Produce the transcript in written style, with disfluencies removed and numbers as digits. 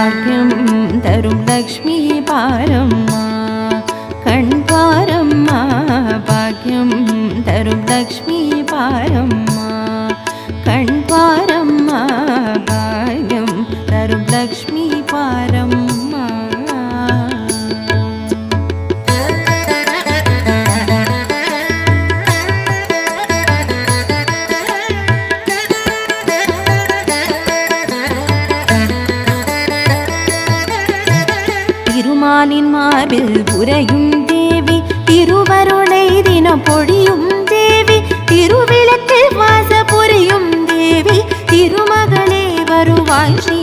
பாக்கியம் தரும் லக்ஷ்மி பாரம்மா கண் பாரம்மா பாக்கியம் தரும் லக்ஷ்மி பாரம்மா கண் பாரம்மா பாக்கியம் தரும் லக்ஷ்மி பாரம்மா. திருமாலின் மார்பில் உறையும் தேவி திருவருளை தினம் பொழியும் தேவி திருவிளக்கில் வாச புரியும் தேவி திருமகளே வருவாய் ஸ்ரீ